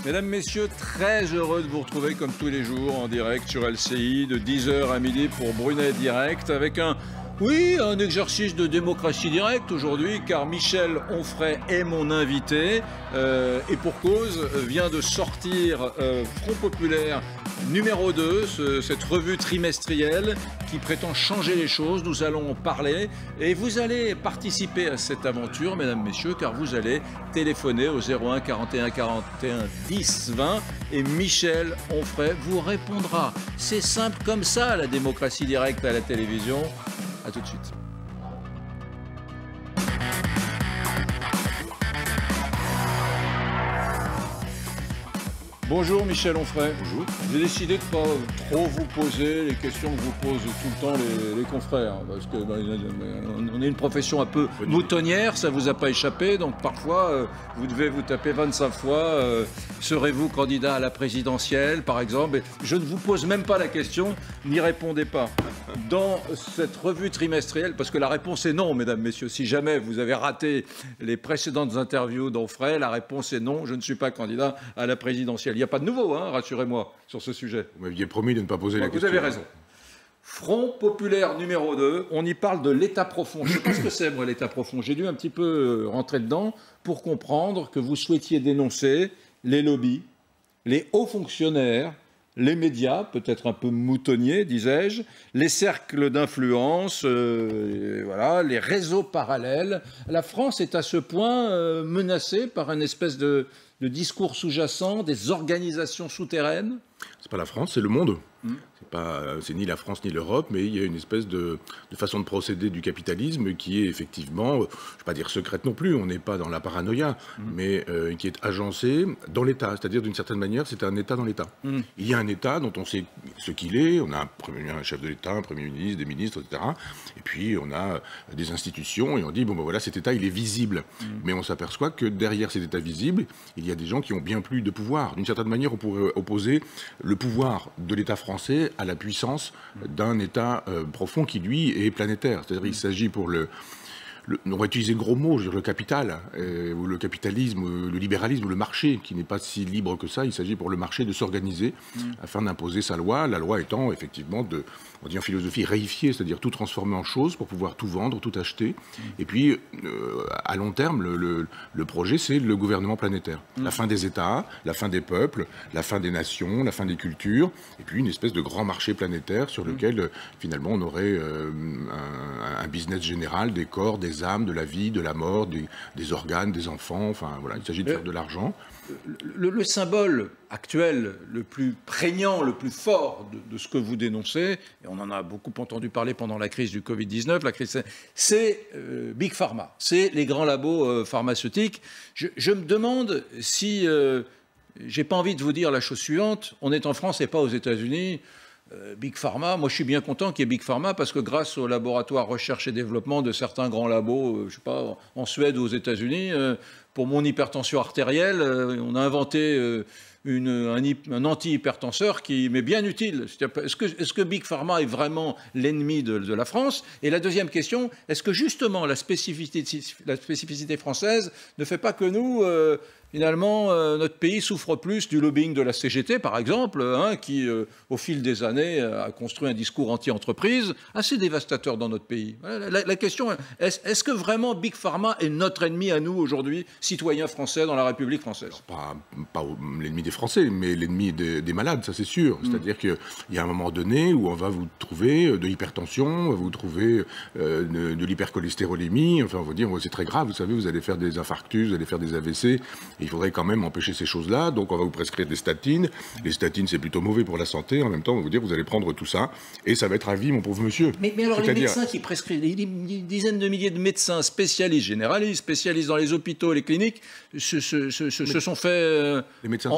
Mesdames, Messieurs, très heureux de vous retrouver comme tous les jours en direct sur LCI de 10h à midi pour Brunet Direct avec un exercice de démocratie directe aujourd'hui car Michel Onfray est mon invité et pour cause vient de sortir Front Populaire numéro 2, cette revue trimestrielle qui prétend changer les choses. Nous allons en parler et vous allez participer à cette aventure, mesdames, messieurs, car vous allez téléphoner au 01 41 41 10 20 et Michel Onfray vous répondra. C'est simple comme ça, la démocratie directe à la télévision. A tout de suite. Bonjour Michel Onfray. Bonjour. J'ai décidé de ne pas trop vous poser les questions que vous posent tout le temps les confrères, parce que on est une profession un peu moutonnière, ça vous a pas échappé, donc parfois vous devez vous taper 25 fois. Serez-vous candidat à la présidentielle, par exemple? Je ne vous pose même pas la question, n'y répondez pas. Dans cette revue trimestrielle, parce que la réponse est non, mesdames, messieurs, si jamais vous avez raté les précédentes interviews d'Onfray, la réponse est non, je ne suis pas candidat à la présidentielle. Il n'y a pas de nouveau, hein, rassurez-moi, sur ce sujet. Vous m'aviez promis de ne pas poser la question. Vous avez raison. Front Populaire numéro 2, on y parle de l'État profond. Je ne sais pas ce que c'est, moi, l'État profond. J'ai dû un petit peu rentrer dedans pour comprendre que vous souhaitiez dénoncer les lobbies, les hauts fonctionnaires, les médias, peut-être un peu moutonniers, disais-je, les cercles d'influence, voilà, les réseaux parallèles. La France est à ce point menacée par une espèce de discours sous-jacent, des organisations souterraines. C'est pas la France, c'est le monde. C'est ni la France ni l'Europe, mais il y a une espèce de façon de procéder du capitalisme qui est effectivement, je ne vais pas dire secrète non plus, on n'est pas dans la paranoïa, mais qui est agencée dans l'État. C'est-à-dire, d'une certaine manière, c'est un État dans l'État. Il y a un État dont on sait ce qu'il est, on a un chef de l'État, un Premier ministre, des ministres, etc. Et puis, on a des institutions, et on dit, bon ben voilà, cet État, il est visible. Mais on s'aperçoit que derrière cet État visible, il y a des gens qui ont bien plus de pouvoir. D'une certaine manière, on pourrait opposer le pouvoir de l'État français à la puissance d'un État profond qui, lui, est planétaire. C'est-à-dire qu'il s'agit pour on va utiliser le gros mot, je veux dire le capital, ou le capitalisme, le libéralisme, ou le marché, qui n'est pas si libre que ça. Il s'agit pour le marché de s'organiser afin d'imposer sa loi. La loi étant effectivement on dit en philosophie, réifier, c'est-à-dire tout transformer en choses pour pouvoir tout vendre, tout acheter. Et puis, à long terme, le projet, c'est le gouvernement planétaire. La fin des États, la fin des peuples, la fin des nations, la fin des cultures, et puis une espèce de grand marché planétaire sur lequel, finalement, on aurait un business général des corps, des âmes, de la vie, de la mort, des organes, des enfants. Enfin, voilà, il s'agit de faire de l'argent. Le symbole actuel, le plus prégnant, le plus fort de ce que vous dénoncez, et on en a beaucoup entendu parler pendant la crise du Covid-19, c'est Big Pharma, c'est les grands labos pharmaceutiques. Je me demande si, j'ai pas envie de vous dire la chose suivante, on est en France et pas aux États-Unis. Big Pharma, moi je suis bien content qu'il y ait Big Pharma parce que grâce au laboratoire recherche et développement de certains grands labos, je sais pas, en Suède ou aux États-Unis, pour mon hypertension artérielle, on a inventé un anti-hypertenseur qui m'est bien utile. Est-ce que Big Pharma est vraiment l'ennemi de la France? Et la deuxième question, est-ce que justement la spécificité française ne fait pas que nous, finalement, notre pays souffre plus du lobbying de la CGT, par exemple, qui, au fil des années, a construit un discours anti-entreprise assez dévastateur dans notre pays. La question est, est-ce que vraiment Big Pharma est notre ennemi à nous aujourd'hui, citoyens français dans la République française? Alors, pas l'ennemi des Français, mais l'ennemi des malades, ça c'est sûr. C'est-à-dire qu'il y a un moment donné où on va vous trouver de l'hypertension, on va vous trouver de l'hypercholestérolémie, enfin on va dire c'est très grave, vous savez, vous allez faire des infarctus, vous allez faire des AVC, il faudrait quand même empêcher ces choses-là, donc on va vous prescrire des statines. Les statines, c'est plutôt mauvais pour la santé. En même temps, on va vous dire, vous allez prendre tout ça, et ça va être à vie, mon pauvre monsieur. Mais alors, les médecins qui prescrivent, des dizaines de milliers de médecins, spécialistes, généralistes, spécialistes dans les hôpitaux, les cliniques, se sont fait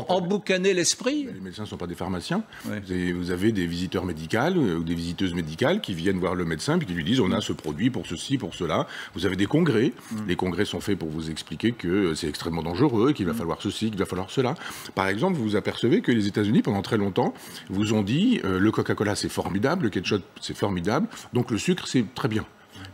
emboucaner l'esprit. Les médecins ne sont pas des pharmaciens. Ouais. Vous avez des visiteurs médicaux ou des visiteuses médicales qui viennent voir le médecin, puis qui lui disent, on a ce produit pour ceci, pour cela. Vous avez des congrès. Les congrès sont faits pour vous expliquer que c'est extrêmement dangereux, qu'il va falloir ceci, qu'il va falloir cela. Par exemple, vous vous apercevez que les États-Unis, pendant très longtemps, vous ont dit le Coca-Cola c'est formidable, le ketchup c'est formidable, donc le sucre c'est très bien.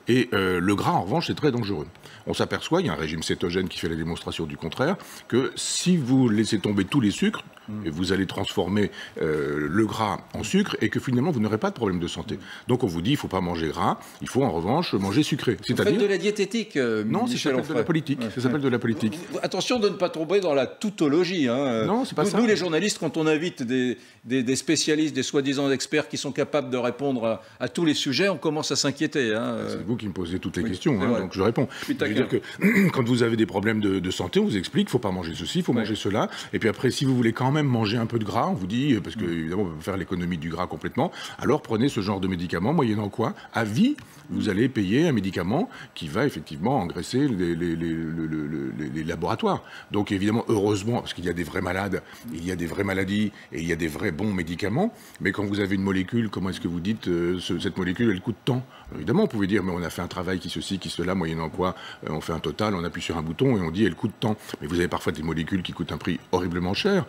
Et le gras, en revanche, c'est très dangereux. On s'aperçoit, il y a un régime cétogène qui fait la démonstration du contraire, que si vous laissez tomber tous les sucres, et vous allez transformer le gras en sucre, et que finalement, vous n'aurez pas de problème de santé. Donc on vous dit, il ne faut pas manger gras, il faut en revanche manger sucré. Vous faites de la diététique, non, ça s'appelle de la politique. Ça s'appelle de la politique. Attention de ne pas tomber dans la tautologie. Hein. Non, c'est pas ça. Nous, les journalistes, quand on invite des spécialistes, des soi-disant experts qui sont capables de répondre à tous les sujets, on commence à s'inquiéter. Hein. C'est vous qui me posez toutes les questions, hein, donc je réponds. Je veux dire que quand vous avez des problèmes de santé, on vous explique, il ne faut pas manger ceci, il faut manger cela. Et puis après, si vous voulez quand même manger un peu de gras, on vous dit, parce qu'évidemment, on peut faire l'économie du gras complètement, alors prenez ce genre de médicament, moyennant quoi, à vie, vous allez payer un médicament qui va effectivement engraisser les laboratoires. Donc évidemment, heureusement, parce qu'il y a des vrais malades, il y a des vraies maladies, et il y a des vrais bons médicaments, mais quand vous avez une molécule, comment est-ce que vous dites, cette molécule, elle coûte tant? Évidemment, on pouvait dire, mais on a fait un travail qui ceci, qui cela, moyennant quoi, on fait un total, on appuie sur un bouton et on dit, elle coûte tant. Mais vous avez parfois des molécules qui coûtent un prix horriblement cher.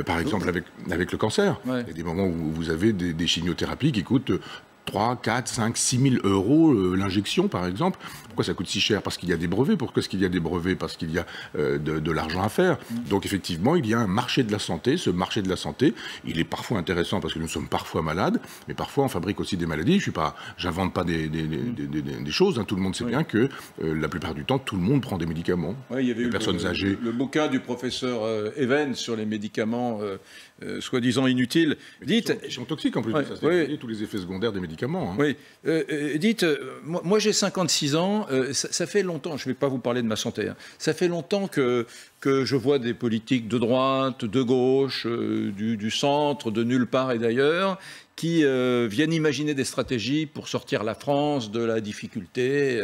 Par exemple, avec le cancer. Il y a des moments où vous avez des chimiothérapies qui coûtent 3, 4, 5, 6 000 euros l'injection, par exemple. Pourquoi ça coûte si cher? Parce qu'il y a des brevets. Pourquoi est-ce qu'il y a des brevets? Parce qu'il y a de l'argent à faire. Donc, effectivement, il y a un marché de la santé. Ce marché de la santé, il est parfois intéressant parce que nous sommes parfois malades, mais parfois on fabrique aussi des maladies. J'invente pas des choses. Hein. Tout le monde sait bien que la plupart du temps, tout le monde prend des médicaments. Il y avait les personnes âgées. Le bouquin du professeur Even sur les médicaments soi-disant inutiles. Ils sont toxiques en plus. Ça, c'est tous les effets secondaires des médicaments. Hein. Oui. Dites, moi j'ai 56 ans, ça fait longtemps, je ne vais pas vous parler de ma santé, hein, ça fait longtemps que je vois des politiques de droite, de gauche, du centre, de nulle part et d'ailleurs, qui viennent imaginer des stratégies pour sortir la France de la difficulté.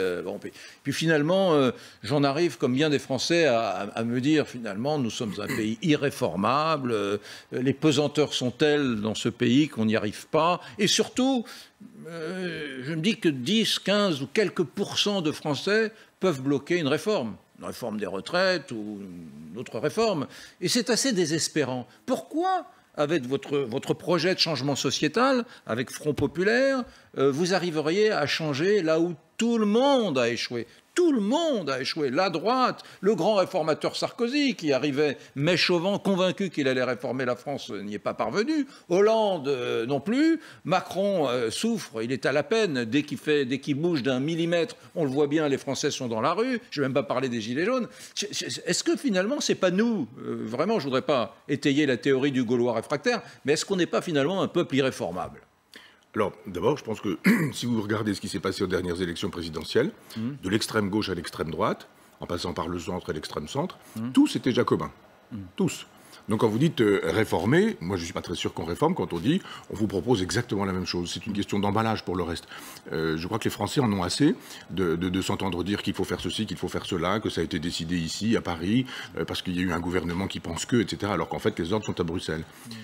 Puis finalement, j'en arrive, comme bien des Français, à me dire, finalement, nous sommes un pays irréformable, les pesanteurs sont telles dans ce pays qu'on n'y arrive pas, et surtout, je me dis que 10, 15 ou quelques pourcents de Français peuvent bloquer une réforme des retraites ou une autre réforme, et c'est assez désespérant. Pourquoi avec votre projet de changement sociétal, avec Front Populaire, vous arriveriez à changer là où tout le monde a échoué. Tout le monde a échoué. La droite, le grand réformateur Sarkozy, qui arrivait méchauvant, convaincu qu'il allait réformer la France, n'y est pas parvenu. Hollande non plus. Macron souffre, il est à la peine. Dès qu'il bouge d'un millimètre, on le voit bien, les Français sont dans la rue. Je ne vais même pas parler des Gilets jaunes. Est-ce que finalement, c'est pas nous, vraiment, je ne voudrais pas étayer la théorie du Gaulois réfractaire, mais est-ce qu'on n'est pas finalement un peuple irréformable ? Alors, d'abord, je pense que si vous regardez ce qui s'est passé aux dernières élections présidentielles, de l'extrême gauche à l'extrême droite, en passant par le centre et l'extrême centre, tous étaient jacobins. Tous. Donc quand vous dites réformer, moi je ne suis pas très sûr qu'on réforme quand on dit on vous propose exactement la même chose. C'est une question d'emballage pour le reste. Je crois que les Français en ont assez de s'entendre dire qu'il faut faire ceci, qu'il faut faire cela, que ça a été décidé ici, à Paris, parce qu'il y a eu un gouvernement qui pense que, etc., alors qu'en fait les ordres sont à Bruxelles.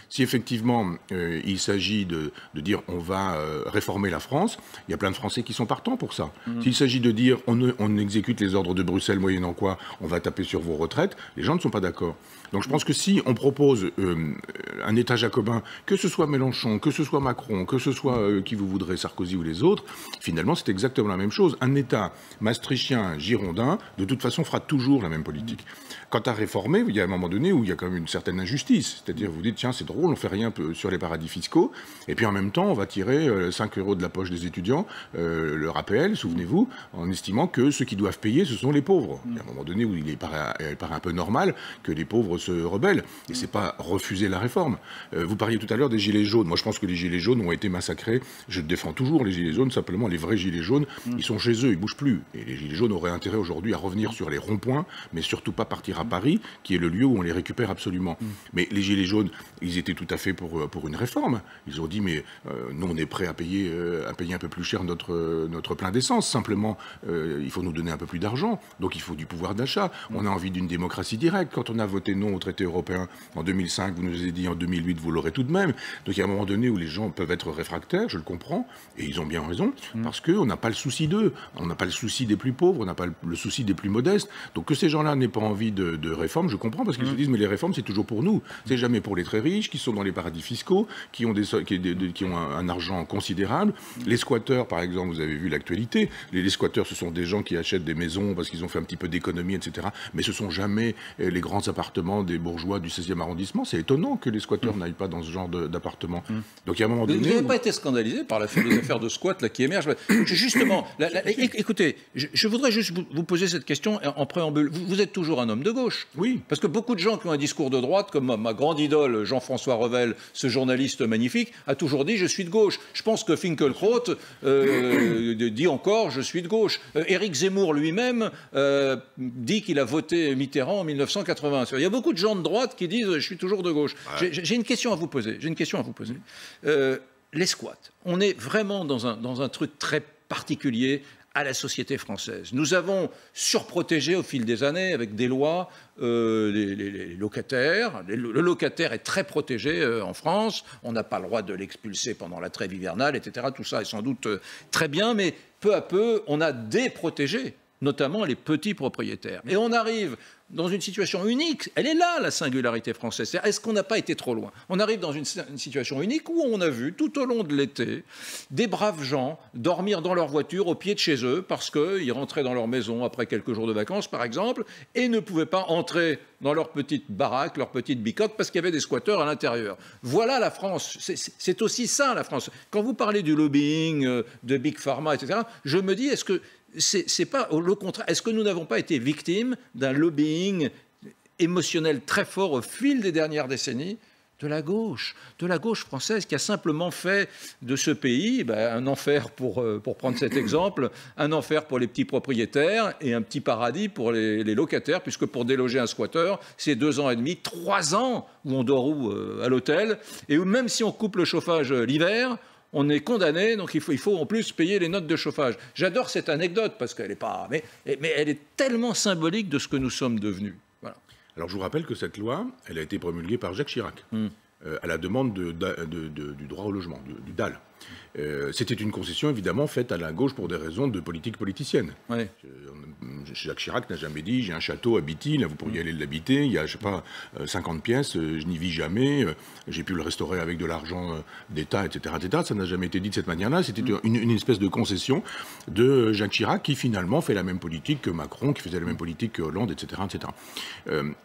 Si effectivement il s'agit de dire on va réformer la France, il y a plein de Français qui sont partants pour ça. S'il s'agit de dire on exécute les ordres de Bruxelles, moyennant quoi on va taper sur vos retraites, les gens ne sont pas d'accord. Donc je pense que si on propose un État jacobin, que ce soit Mélenchon, que ce soit Macron, que ce soit qui vous voudrez, Sarkozy ou les autres, finalement c'est exactement la même chose. Un État maastrichtien, girondin, de toute façon fera toujours la même politique. Quant à réformer, il y a un moment donné où il y a quand même une certaine injustice. C'est-à-dire vous dites, tiens c'est drôle, on fait rien sur les paradis fiscaux, et puis en même temps on va tirer 5 € de la poche des étudiants, leur APL, souvenez-vous, en estimant que ceux qui doivent payer, ce sont les pauvres. Il y a un moment donné où il paraît un peu normal que les pauvres se rebellent. Et c'est pas refuser la réforme. Vous parliez tout à l'heure des gilets jaunes. Moi, je pense que les gilets jaunes ont été massacrés. Je défends toujours les gilets jaunes. Simplement, les vrais gilets jaunes, ils sont chez eux, ils bougent plus. Et les gilets jaunes auraient intérêt aujourd'hui à revenir sur les ronds-points, mais surtout pas partir à Paris, qui est le lieu où on les récupère absolument. Mais les gilets jaunes, ils étaient tout à fait pour une réforme. Ils ont dit, mais nous, on est prêt à payer un peu plus cher notre plein d'essence. Simplement, il faut nous donner un peu plus d'argent. Donc, il faut du pouvoir d'achat. On a envie d'une démocratie directe. Quand on a voté non au traité européen, En 2005, vous nous avez dit en 2008, vous l'aurez tout de même. Donc il y a un moment donné où les gens peuvent être réfractaires, je le comprends, et ils ont bien raison, parce qu'on n'a pas le souci d'eux, on n'a pas le souci des plus pauvres, on n'a pas le souci des plus modestes. Donc que ces gens-là n'aient pas envie de réforme, je comprends, parce qu'ils se disent, mais les réformes, c'est toujours pour nous. C'est jamais pour les très riches, qui sont dans les paradis fiscaux, qui ont un argent considérable. Les squatteurs, par exemple, vous avez vu l'actualité, les squatteurs, ce sont des gens qui achètent des maisons parce qu'ils ont fait un petit peu d'économie, etc. Mais ce sont jamais les grands appartements des bourgeois du 16e arrondissement. C'est étonnant que les squatteurs n'aillent pas dans ce genre d'appartement. Donc il y a un moment donné... Vous n'avez pas été scandalisé par les affaires de squat là, qui émergent. Justement, écoutez, je voudrais juste vous poser cette question en préambule. Vous êtes toujours un homme de gauche. Oui. Parce que beaucoup de gens qui ont un discours de droite, comme ma grande idole Jean-François Revel, ce journaliste magnifique, a toujours dit « je suis de gauche ». Je pense que Finkielkraut dit encore « je suis de gauche ». Éric Zemmour lui-même dit qu'il a voté Mitterrand en 1980. Il y a beaucoup de gens de droite qui disent « je suis toujours de gauche ». J'ai une question à vous poser. Les squats, on est vraiment dans un truc très particulier à la société française. Nous avons surprotégé au fil des années, avec des lois, les locataires. Le locataire est très protégé en France. On n'a pas le droit de l'expulser pendant la trêve hivernale, etc. Tout ça est sans doute très bien, mais peu à peu, on a déprotégé, notamment les petits propriétaires. Et on arrive dans une situation unique. Elle est là, la singularité française. Est-ce qu'on n'a pas été trop loin? On arrive dans une situation unique où on a vu, tout au long de l'été, des braves gens dormir dans leur voiture au pied de chez eux parce qu'ils rentraient dans leur maison après quelques jours de vacances, par exemple, et ne pouvaient pas entrer dans leur petite baraque, leur petite bicoque, parce qu'il y avait des squatteurs à l'intérieur. Voilà la France. C'est aussi ça, la France. Quand vous parlez du lobbying, de Big Pharma, etc., je me dis, est-ce que c'est pas le contraire? Est-ce que nous n'avons pas été victimes d'un lobbying émotionnel très fort au fil des dernières décennies de la gauche française, qui a simplement fait de ce pays un enfer, pour prendre cet exemple, un enfer pour les petits propriétaires et un petit paradis pour les locataires, puisque pour déloger un squatteur, c'est 2 ans et demi, 3 ans où on dort à l'hôtel, et où même si on coupe le chauffage l'hiver, on est condamné, donc il faut en plus payer les notes de chauffage. J'adore cette anecdote parce qu'elle n'est pas... Mais elle est tellement symbolique de ce que nous sommes devenus. Voilà. Alors je vous rappelle que cette loi, elle a été promulguée par Jacques Chirac, à la demande du droit au logement, du DAL. C'était une concession évidemment faite à la gauche pour des raisons de politique politicienne. Ouais. Jacques Chirac n'a jamais dit j'ai un château à Bitty, là vous pourriez aller l'habiter, il y a je sais pas 50 pièces, je n'y vis jamais, j'ai pu le restaurer avec de l'argent d'État, etc., etc. Ça n'a jamais été dit de cette manière-là. C'était une espèce de concession de Jacques Chirac qui finalement fait la même politique que Macron, qui faisait la même politique que Hollande, etc., etc.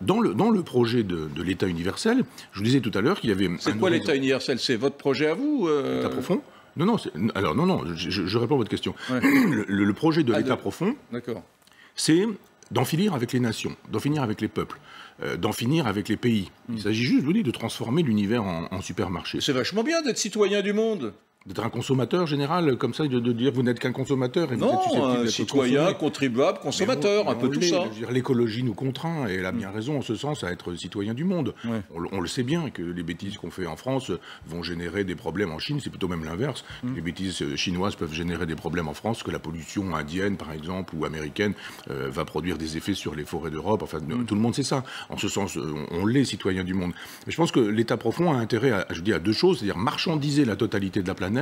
Dans le projet de l'État universel, je vous disais tout à l'heure qu'il y avait... C'est quoi l'État universel? C'est votre projet à vous L'État profond? Non, je réponds à votre question. Ouais. Le projet de l'État profond, c'est d'en finir avec les nations, d'en finir avec les peuples, d'en finir avec les pays. Il s'agit juste, je vous dis, de transformer l'univers en supermarché. C'est vachement bien d'être citoyen du monde. D'être un consommateur général, comme ça, de dire vous n'êtes qu'un consommateur. Et non, vous êtes susceptible d'être citoyen, consommé. Contribuable, consommateur, un peu tout ça. L'écologie nous contraint, et elle a bien raison en ce sens à être citoyen du monde. Ouais. On le sait bien que les bêtises qu'on fait en France vont générer des problèmes en Chine, c'est plutôt même l'inverse. Les bêtises chinoises peuvent générer des problèmes en France, que la pollution indienne, par exemple, ou américaine, va produire des effets sur les forêts d'Europe. Enfin, tout le monde sait ça. En ce sens, on l'est citoyen du monde. Mais je pense que l'État profond a intérêt à 2 choses, c'est-à-dire marchandiser la totalité de la planète,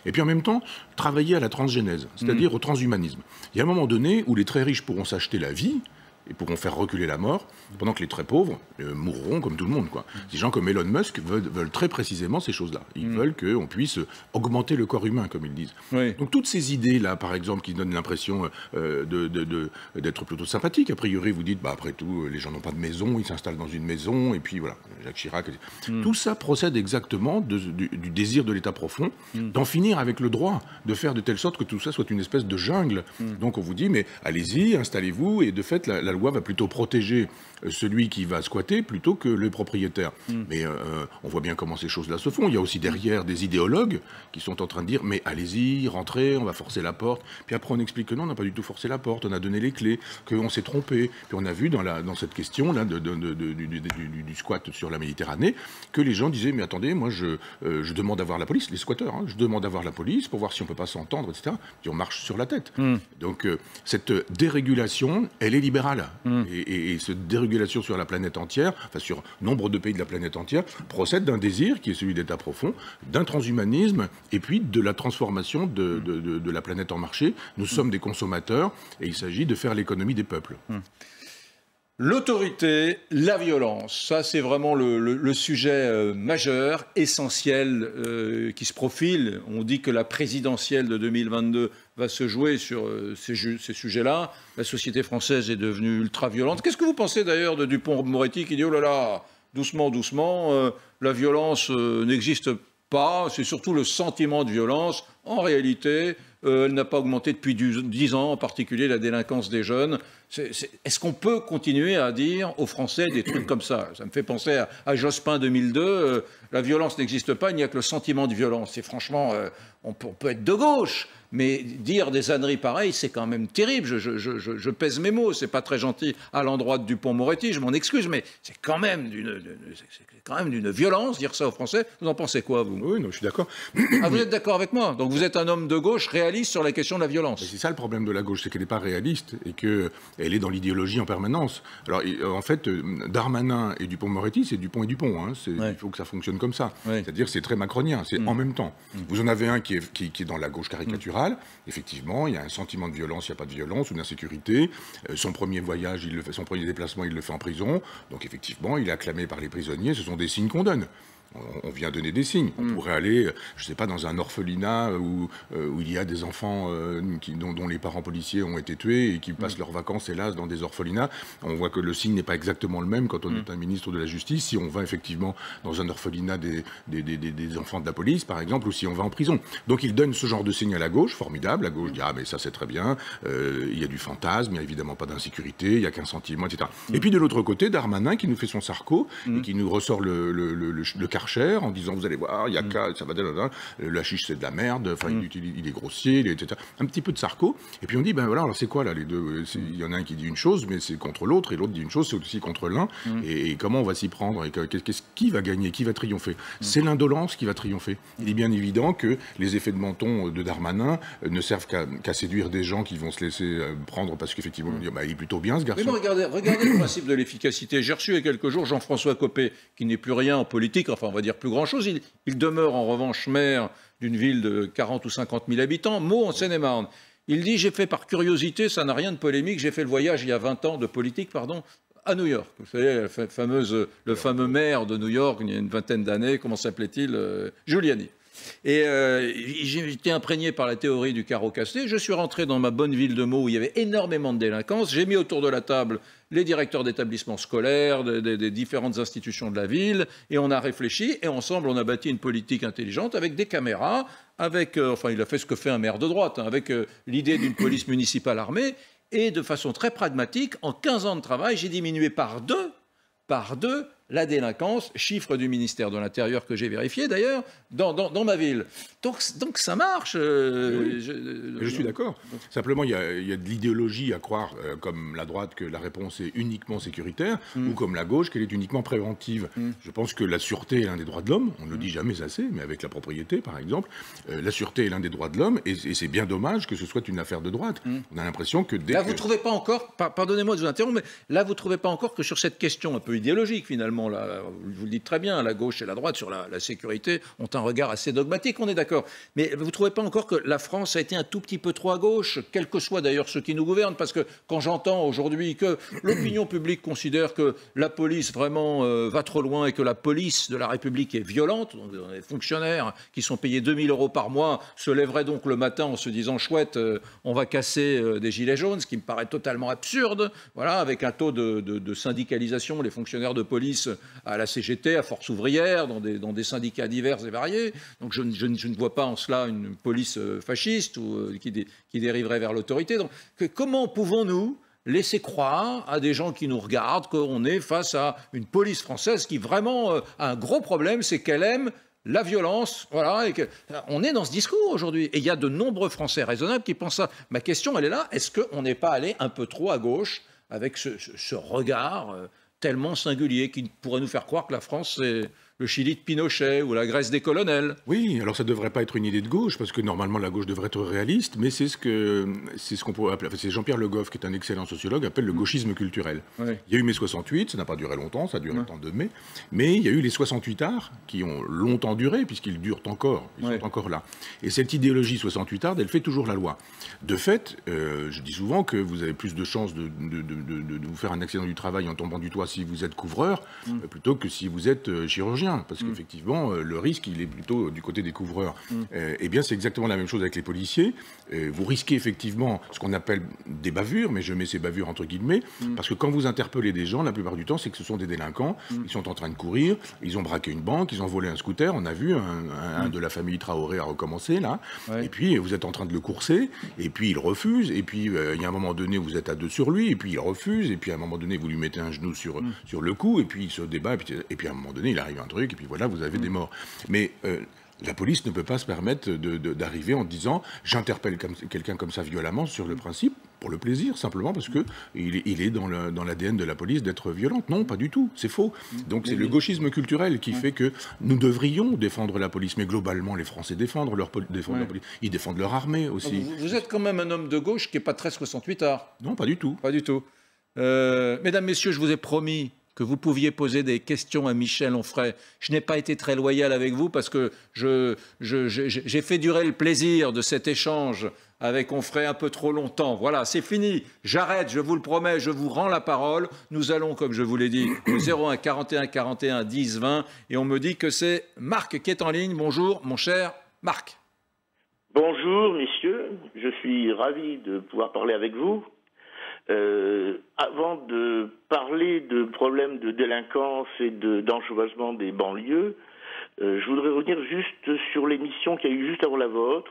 et puis en même temps, travailler à la transgénèse, c'est-à-dire au transhumanisme. Il y a un moment donné où les très riches pourront s'acheter la vie, et pourront faire reculer la mort, pendant que les très pauvres mourront comme tout le monde, quoi. Des gens comme Elon Musk veulent très précisément ces choses-là. Ils veulent qu'on puisse augmenter le corps humain, comme ils disent. Oui. Donc toutes ces idées-là, par exemple, qui donnent l'impression d'être plutôt sympathiques, a priori, vous dites, après tout, les gens n'ont pas de maison, ils s'installent dans une maison, et puis voilà, Jacques Chirac... Tout ça procède exactement du désir de l'État profond, d'en finir avec le droit, de faire de telle sorte que tout ça soit une espèce de jungle. Donc on vous dit, mais allez-y, installez-vous, et de fait, la loi va plutôt protéger celui qui va squatter plutôt que le propriétaire. Mais on voit bien comment ces choses-là se font. Il y a aussi derrière des idéologues qui sont en train de dire mais allez-y, rentrez, on va forcer la porte. Puis après on explique que non, on n'a pas du tout forcé la porte, on a donné les clés, qu'on s'est trompé. Puis on a vu dans cette question là du squat sur la Méditerranée que les gens disaient mais attendez, moi je demande à voir la police, les squatteurs, je demande à voir la police pour voir si on peut pas s'entendre, etc. Puis on marche sur la tête. Donc cette dérégulation, elle est libérale. mondiale. Et cette dérégulation sur la planète entière, enfin sur nombre de pays de la planète entière, procède d'un désir qui est celui d'État profond, d'un transhumanisme et puis de la transformation de la planète en marché. Nous sommes des consommateurs et il s'agit de faire l'économie des peuples. L'autorité, la violence, ça c'est vraiment le sujet majeur, essentiel qui se profile. On dit que la présidentielle de 2022 va se jouer sur ces sujets-là. La société française est devenue ultra-violente. Qu'est-ce que vous pensez d'ailleurs de Dupond-Moretti qui dit « Oh là là, doucement, doucement, la violence n'existe pas, c'est surtout le sentiment de violence. En réalité, elle n'a pas augmenté depuis 10 ans, en particulier la délinquance des jeunes. » Est-ce qu'on peut continuer à dire aux Français des trucs comme ça? Ça me fait penser à Jospin 2002. La violence n'existe pas, il n'y a que le sentiment de violence. Et franchement, on peut être de gauche, mais dire des âneries pareilles, c'est quand même terrible. Je pèse mes mots, c'est pas très gentil à l'endroit de Dupond-Moretti, je m'en excuse, mais c'est quand même d'une violence dire ça aux Français. Vous en pensez quoi, vous? Oui, non, je suis d'accord. Ah, vous êtes d'accord avec moi? Donc vous êtes un homme de gauche réaliste sur la question de la violence. C'est ça le problème de la gauche, c'est qu'elle n'est pas réaliste et qu'elle est dans l'idéologie en permanence. Alors en fait, Darmanin et Dupond-Moretti, c'est Dupond et Dupond. Hein. Ouais. Il faut que ça fonctionne comme ça. Ouais. C'est-à-dire c'est très macronien, c'est en même temps. Vous en avez un qui est dans la gauche caricaturale. Effectivement, il y a un sentiment de violence, il n'y a pas de violence ou d'insécurité. Son premier voyage, son premier déplacement, il le fait en prison. Donc effectivement, il est acclamé par les prisonniers. Ce sont des signes qu'on donne. On vient donner des signes. On pourrait aller, je ne sais pas, dans un orphelinat où il y a des enfants dont les parents policiers ont été tués et qui passent leurs vacances, hélas, dans des orphelinats. On voit que le signe n'est pas exactement le même quand on est un ministre de la Justice. Si on va effectivement dans un orphelinat des enfants de la police, par exemple, ou si on va en prison. Donc il donne ce genre de signe à la gauche, formidable. La gauche dit « Ah, mais ça, c'est très bien. Il y a du fantasme, il n'y a évidemment pas d'insécurité, il n'y a qu'un sentiment, etc. » Et puis de l'autre côté, Darmanin qui nous fait son Sarko et qui nous ressort le Karcher en disant vous allez voir, il y a ça va la chiche c'est de la merde, enfin il est grossier, etc. Un petit peu de Sarko. Et puis on dit ben voilà, alors c'est quoi là les deux? Il y en a un qui dit une chose, mais c'est contre l'autre, et l'autre dit une chose, c'est aussi contre l'un. Et comment on va s'y prendre? Et qui va gagner? Qui va triompher? C'est l'indolence qui va triompher. Il est bien évident que les effets de menton de Darmanin ne servent qu'à séduire des gens qui vont se laisser prendre parce qu'effectivement on dit bah, il est plutôt bien ce garçon. Mais bon, regardez le principe de l'efficacité. J'ai reçu il y a quelques jours Jean-François Copé, qui n'est plus rien en politique, enfin on va dire plus grand-chose. Il demeure en revanche maire d'une ville de 40 ou 50 000 habitants, Meaux en Seine-et-Marne. Il dit, j'ai fait par curiosité, ça n'a rien de polémique, j'ai fait le voyage il y a 20 ans de politique, pardon, à New York. Vous savez, le fameux maire de New York, il y a une vingtaine d'années, comment s'appelait-il? Giuliani. Et j'ai été imprégné par la théorie du carreau cassé. Je suis rentré dans ma bonne ville de Meaux où il y avait énormément de délinquance. J'ai mis autour de la table les directeurs d'établissements scolaires, des différentes institutions de la ville, et on a réfléchi, et ensemble on a bâti une politique intelligente avec des caméras, avec, enfin il a fait ce que fait un maire de droite, hein, avec l'idée d'une police municipale armée, et de façon très pragmatique, en 15 ans de travail, j'ai diminué par deux la délinquance, chiffre du ministère de l'Intérieur que j'ai vérifié d'ailleurs, dans ma ville. Donc ça marche. Je suis d'accord. Simplement, il y a de l'idéologie à croire, comme la droite, que la réponse est uniquement sécuritaire, ou comme la gauche, qu'elle est uniquement préventive. Je pense que la sûreté est l'un des droits de l'homme, on ne le dit jamais assez, mais avec la propriété par exemple, la sûreté est l'un des droits de l'homme, et c'est bien dommage que ce soit une affaire de droite. On a l'impression que dès Là, vous ne trouvez pas encore, pardonnez-moi de vous interrompre, mais là, vous ne trouvez pas encore que sur cette question un peu idéologique finalement, là, vous le dites très bien, la gauche et la droite sur la sécurité ont un regard assez dogmatique, on est d'accord. Mais vous ne trouvez pas encore que la France a été un tout petit peu trop à gauche, quels que soient d'ailleurs ceux qui nous gouvernent? Parce que quand j'entends aujourd'hui que l'opinion publique considère que la police vraiment va trop loin et que la police de la République est violente, donc les fonctionnaires qui sont payés 2 000 € par mois se lèveraient donc le matin en se disant chouette, on va casser des gilets jaunes, ce qui me paraît totalement absurde, voilà, avec un taux de syndicalisation, les fonctionnaires de police à la CGT, à Force ouvrière, dans des syndicats divers et variés. Donc je ne vois pas en cela une police fasciste ou qui dériverait vers l'autorité. Donc comment pouvons-nous laisser croire à des gens qui nous regardent qu'on est face à une police française qui vraiment a un gros problème, c'est qu'elle aime la violence, voilà, et on est dans ce discours aujourd'hui. Et il y a de nombreux Français raisonnables qui pensent ça. Ma question, elle est là, est-ce qu'on n'est pas allé un peu trop à gauche avec ce regard tellement singulier qui pourrait nous faire croire que la France, le Chili de Pinochet ou la Grèce des colonels. Oui, alors ça ne devrait pas être une idée de gauche, parce que normalement la gauche devrait être réaliste, mais c'est ce qu'on pourrait appeler, enfin, c'est Jean-Pierre Le Goff, qui est un excellent sociologue, appelle le gauchisme culturel. Oui. Il y a eu mai 68, ça n'a pas duré longtemps, ça a duré le temps de mai, mais il y a eu les 68 arts qui ont longtemps duré, puisqu'ils durent encore, ils sont encore là. Et cette idéologie 68 arts, elle fait toujours la loi. De fait, je dis souvent que vous avez plus de chances de vous faire un accident du travail en tombant du toit si vous êtes couvreur, plutôt que si vous êtes chirurgien, parce qu'effectivement, le risque, il est plutôt du côté des couvreurs. Eh bien, c'est exactement la même chose avec les policiers. Vous risquez effectivement ce qu'on appelle des bavures, mais je mets ces bavures entre guillemets, parce que quand vous interpellez des gens, la plupart du temps, c'est que ce sont des délinquants, ils sont en train de courir, ils ont braqué une banque, ils ont volé un scooter, on a vu un de la famille Traoré a recommencé là, et puis vous êtes en train de le courser, et puis il refuse, et puis il y a un moment donné, vous êtes à deux sur lui, et puis il refuse, et puis à un moment donné, vous lui mettez un genou sur le cou, et puis il se débat, et puis à un moment donné, il arrive un truc, et puis voilà, vous avez des morts. Mais la police ne peut pas se permettre d'arriver en disant j'interpelle quelqu'un comme ça violemment sur le principe, pour le plaisir, simplement parce qu'il est dans l'ADN de la police d'être violente. Non, pas du tout, c'est faux. Donc c'est le gauchisme culturel qui fait que nous devrions défendre la police, mais globalement les Français défendent leur police, ils défendent leur armée aussi. Vous êtes quand même un homme de gauche qui n'est pas très 68 arts. Non, pas du tout. Pas du tout. Mesdames, Messieurs, je vous ai promis que vous pouviez poser des questions à Michel Onfray. Je n'ai pas été très loyal avec vous parce que j'ai fait durer le plaisir de cet échange avec Onfray un peu trop longtemps. Voilà, c'est fini. J'arrête, je vous le promets, je vous rends la parole. Nous allons, comme je vous l'ai dit, au 01 41 41 10 20. Et on me dit que c'est Marc qui est en ligne. Bonjour, mon cher Marc. Bonjour, messieurs. Je suis ravi de pouvoir parler avec vous. Avant de parler de problèmes de délinquance et d'ensauvagement des banlieues, je voudrais revenir juste sur l'émission qu'il y a eu juste avant la vôtre,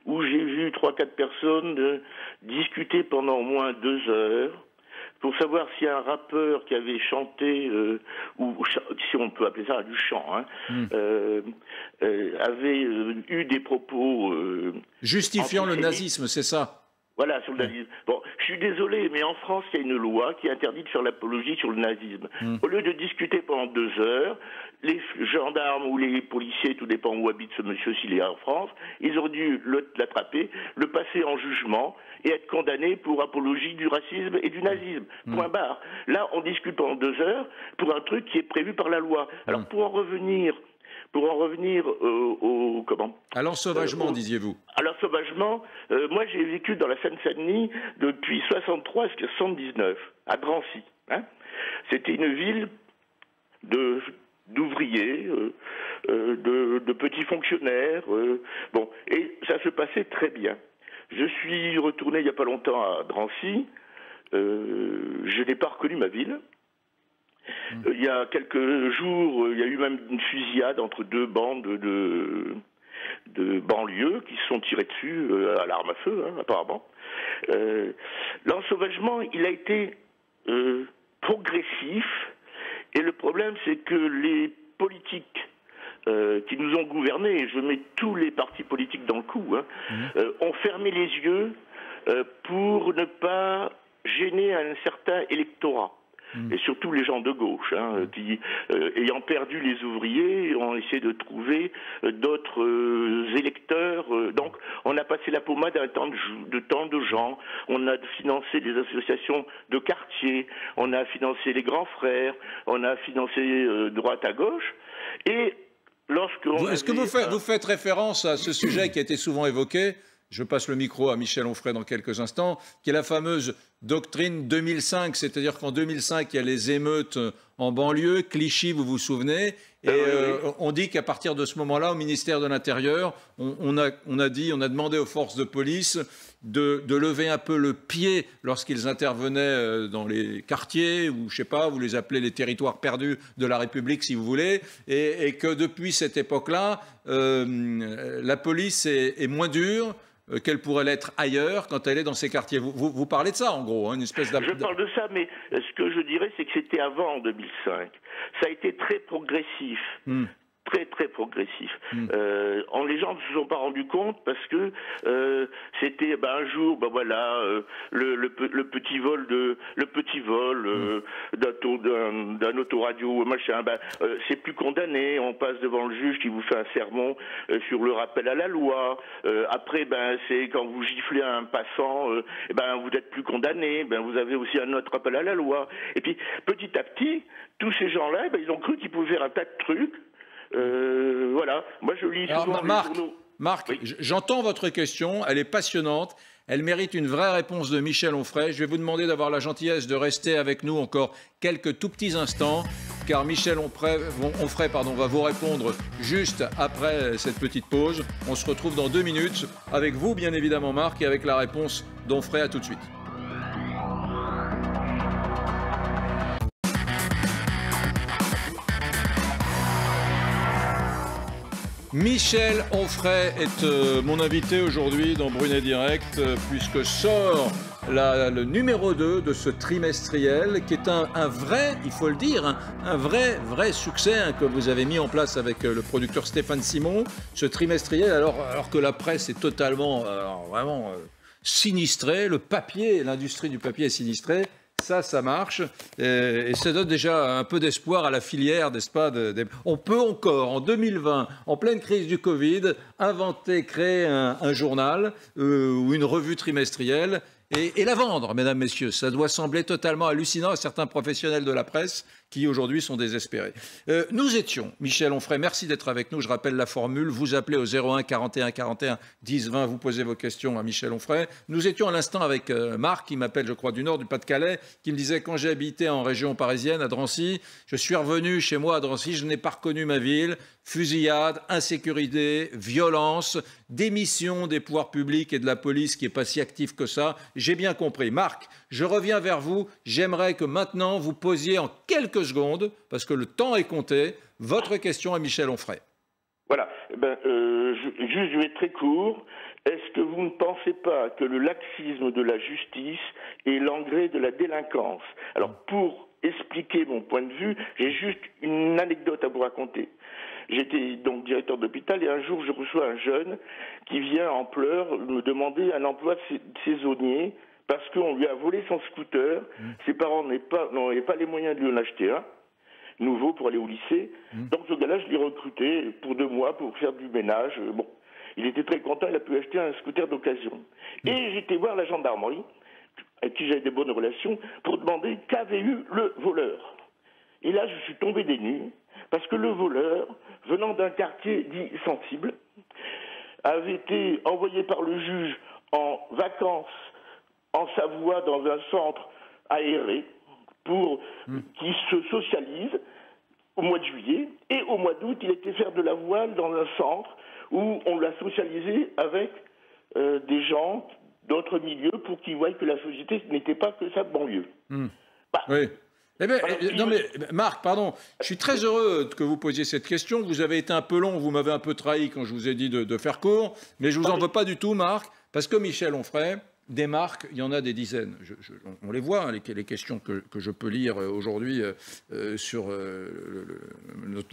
où j'ai vu 3-4 personnes discuter pendant au moins 2 heures pour savoir si un rappeur qui avait chanté, ou si on peut appeler ça du chant, avait eu des propos... justifiant le nazisme, c'est ça? Voilà, sur le nazisme. Bon, je suis désolé, mais en France, il y a une loi qui interdit de faire l'apologie sur le nazisme. Au lieu de discuter pendant 2 heures, les gendarmes ou les policiers, tout dépend où habite ce monsieur s'il est en France, ils auraient dû l'attraper, le passer en jugement et être condamné pour apologie du racisme et du nazisme. Point barre. Là, on discute pendant 2 heures pour un truc qui est prévu par la loi. Alors, pour en revenir à l'ensauvagement, disiez-vous. À l'ensauvagement, moi j'ai vécu dans la Seine-Saint-Denis depuis 63 jusqu'à 79, à Drancy. C'était une ville d'ouvriers, de petits fonctionnaires, et ça se passait très bien. Je suis retourné il n'y a pas longtemps à Drancy, je n'ai pas reconnu ma ville. Il y a quelques jours, il y a eu même une fusillade entre 2 bandes de banlieues qui se sont tirées dessus à l'arme à feu, apparemment. L'ensauvagement, il a été progressif, et le problème, c'est que les politiques qui nous ont gouvernés, et je mets tous les partis politiques dans le coup, ont fermé les yeux pour ne pas gêner un certain électorat. Et surtout les gens de gauche, qui, ayant perdu les ouvriers, ont essayé de trouver d'autres électeurs. Donc, on a passé la pommade à tant de gens. On a financé des associations de quartier. On a financé les grands frères. On a financé droite à gauche. Et lorsque est-ce que vous faites référence à ce sujet qui a été souvent évoqué? Je passe le micro à Michel Onfray dans quelques instants, qui est la fameuse doctrine 2005, c'est-à-dire qu'en 2005, il y a les émeutes en banlieue, Clichy, vous vous souvenez, et on dit qu'à partir de ce moment-là, au ministère de l'Intérieur, on a demandé aux forces de police de lever un peu le pied lorsqu'ils intervenaient dans les quartiers, ou je sais pas, vous les appelez les territoires perdus de la République, si vous voulez, et que depuis cette époque-là, la police est moins dure qu'elle pourrait l'être ailleurs quand elle est dans ces quartiers. Vous parlez de ça, en gros, une espèce Je parle de ça, mais ce que je dirais, c'est que c'était avant 2005. Ça a été très progressif. très très progressif. Les gens ne se sont pas rendus compte parce que c'était un jour, voilà, le petit vol d'un autoradio, machin, c'est plus condamné. On passe devant le juge qui vous fait un sermon sur le rappel à la loi. Après, c'est quand vous giflez un passant, vous n'êtes plus condamné. Vous avez aussi un autre rappel à la loi. Et puis petit à petit, tous ces gens-là, ils ont cru qu'ils pouvaient faire un tas de trucs. Voilà. Moi, je lis souvent les journaux. Marc, oui. J'entends votre question, elle est passionnante, elle mérite une vraie réponse de Michel Onfray. Je vais vous demander d'avoir la gentillesse de rester avec nous encore quelques tout petits instants, car Michel Onfray va vous répondre juste après cette petite pause. On se retrouve dans 2 minutes, avec vous bien évidemment Marc, et avec la réponse d'Onfray. À tout de suite. Michel Onfray est mon invité aujourd'hui dans Brunet Direct, puisque sort le numéro 2 de ce trimestriel, qui est un vrai, il faut le dire, un vrai succès que vous avez mis en place avec le producteur Stéphane Simon. Ce trimestriel, alors que la presse est totalement, vraiment sinistrée, l'industrie du papier est sinistrée. Ça marche, et ça donne déjà un peu d'espoir à la filière, n'est-ce pas? On peut encore, en 2020, en pleine crise du Covid, créer un journal ou une revue trimestrielle et la vendre, mesdames, messieurs. Ça doit sembler totalement hallucinant à certains professionnels de la presse qui aujourd'hui sont désespérés. Nous étions, Michel Onfray, merci d'être avec nous. Je rappelle la formule, vous appelez au 01 41 41 10 20, vous posez vos questions à Michel Onfray. Nous étions à l'instant avec Marc, qui m'appelle, je crois, du Nord, du Pas-de-Calais, qui me disait, quand j'ai habité en région parisienne, à Drancy, je suis revenu chez moi à Drancy, je n'ai pas reconnu ma ville. Fusillade, insécurité, violence, démission des pouvoirs publics et de la police qui n'est pas si active que ça. J'ai bien compris. Marc, je reviens vers vous. J'aimerais que maintenant vous posiez en quelques secondes, parce que le temps est compté, votre question à Michel Onfray. Voilà. Je vais être très court. Est-ce que vous ne pensez pas que le laxisme de la justice est l'engrais de la délinquance? Alors, pour expliquer mon point de vue, j'ai juste une anecdote à vous raconter. J'étais donc directeur d'hôpital et un jour je reçois un jeune qui vient en pleurs me demander un emploi saisonnier parce qu'on lui a volé son scooter. Ses parents n'avaient pas les moyens de lui en acheter un nouveau pour aller au lycée. Donc ce gars-là, je l'ai recruté pour 2 mois pour faire du ménage. Bon, il était très content, il a pu acheter un scooter d'occasion. Et j'étais voir la gendarmerie, avec qui j'avais des bonnes relations, pour demander qu'avait eu le voleur. Et là, je suis tombé des nues, parce que le voleur, venant d'un quartier dit sensible, avait été envoyé par le juge en vacances en Savoie dans un centre aéré pour qu'il se socialise au mois de juillet. Et au mois d'août, il était faire de la voile dans un centre où on l'a socialisé avec des gens d'autres milieux pour qu'ils voient que la société n'était pas que sa banlieue. Oui. Non mais Marc, pardon, je suis très heureux que vous posiez cette question. Vous avez été un peu long, vous m'avez un peu trahi quand je vous ai dit de faire court, mais je vous en veux pas du tout, Marc, parce que Michel Onfray, des marques, il y en a des dizaines. On les voit, hein, les questions que je peux lire aujourd'hui sur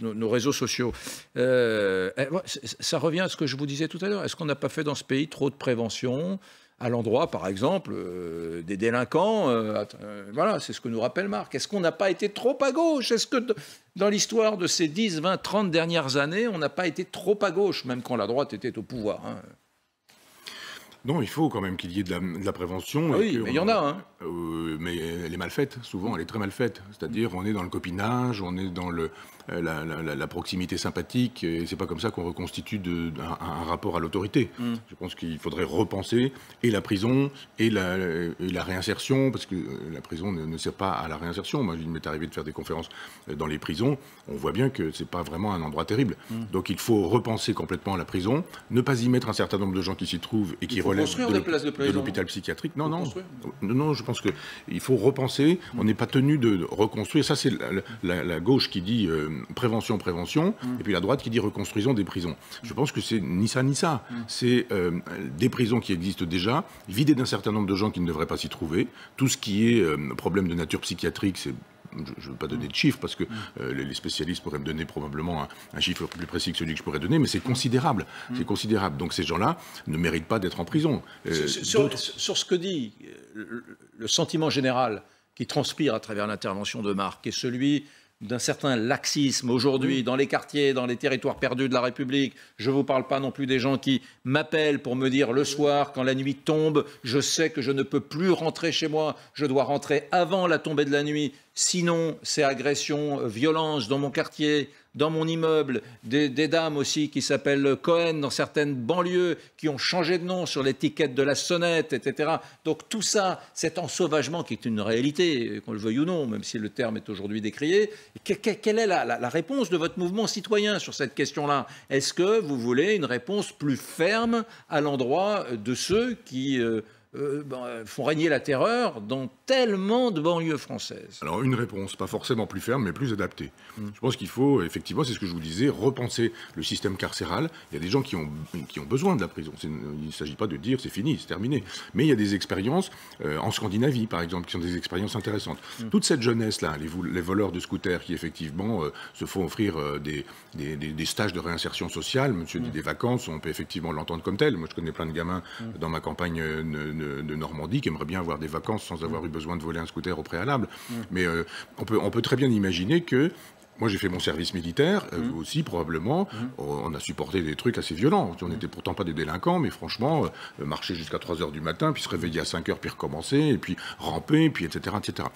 nos réseaux sociaux. Ça revient à ce que je vous disais tout à l'heure. Est-ce qu'on n'a pas fait dans ce pays trop de prévention à l'endroit, par exemple, des délinquants? Voilà, c'est ce que nous rappelle Marc. Est-ce qu'on n'a pas été trop à gauche? Est-ce que dans l'histoire de ces 10, 20, 30 dernières années, on n'a pas été trop à gauche, même quand la droite était au pouvoir, hein? Non, il faut quand même qu'il y ait de la prévention. Oui, mais il y en a. Hein. Mais elle est mal faite, souvent, elle est très mal faite. C'est-à-dire, on est dans le copinage, on est dans la proximité sympathique, et c'est pas comme ça qu'on reconstitue un rapport à l'autorité. Je pense qu'il faudrait repenser et la prison et la réinsertion, parce que la prison ne sert pas à la réinsertion. Moi, il m'est arrivé de faire des conférences dans les prisons. On voit bien que c'est pas vraiment un endroit terrible. Donc, il faut repenser complètement la prison, ne pas y mettre un certain nombre de gens qui s'y trouvent et qui relèvent de l'hôpital psychiatrique. Non, je pense qu'il faut repenser. On n'est pas tenu de reconstruire. Ça, c'est la gauche qui dit prévention, et puis la droite qui dit reconstruisons des prisons. Je pense que c'est ni ça ni ça. C'est des prisons qui existent déjà, vidées d'un certain nombre de gens qui ne devraient pas s'y trouver. Tout ce qui est problème de nature psychiatrique, c'est je ne veux pas donner de chiffres parce que les spécialistes pourraient me donner probablement un chiffre plus précis que celui que je pourrais donner, mais c'est considérable. C'est considérable. Donc ces gens-là ne méritent pas d'être en prison. Sur ce que dit le sentiment général qui transpire à travers l'intervention de Marc est celui d'un certain laxisme aujourd'hui dans les quartiers, dans les territoires perdus de la République. Je ne vous parle pas non plus des gens qui m'appellent pour me dire le soir, quand la nuit tombe, je sais que je ne peux plus rentrer chez moi, je dois rentrer avant la tombée de la nuit, sinon c'est agression, violence dans mon quartier, dans mon immeuble, des dames aussi qui s'appellent Cohen dans certaines banlieues, qui ont changé de nom sur l'étiquette de la sonnette, etc. Donc tout ça, cet ensauvagement qui est une réalité, qu'on le veuille ou non, même si le terme est aujourd'hui décrié, quelle est la réponse de votre mouvement citoyen sur cette question-là? Est-ce que vous voulez une réponse plus ferme à l'endroit de ceux qui font régner la terreur dans tellement de banlieues françaises? Alors une réponse, pas forcément plus ferme, mais plus adaptée. Je pense qu'il faut, effectivement, c'est ce que je vous disais, repenser le système carcéral. Il y a des gens qui ont besoin de la prison. Il ne s'agit pas de dire c'est fini, c'est terminé. Mais il y a des expériences, en Scandinavie par exemple, qui sont des expériences intéressantes. Toute cette jeunesse-là, les voleurs de scooters qui effectivement se font offrir des stages de réinsertion sociale, monsieur dit des vacances, on peut effectivement l'entendre comme tel. Moi je connais plein de gamins dans ma campagne de Normandie qui aimeraient bien avoir des vacances sans avoir eu besoin de voler un scooter au préalable. Mais on peut très bien imaginer que moi, j'ai fait mon service militaire, vous aussi, probablement. On a supporté des trucs assez violents. On n'était pourtant pas des délinquants, mais franchement, marcher jusqu'à 3 h du matin, puis se réveiller à 5 h, puis recommencer, et puis ramper, puis etc. etc.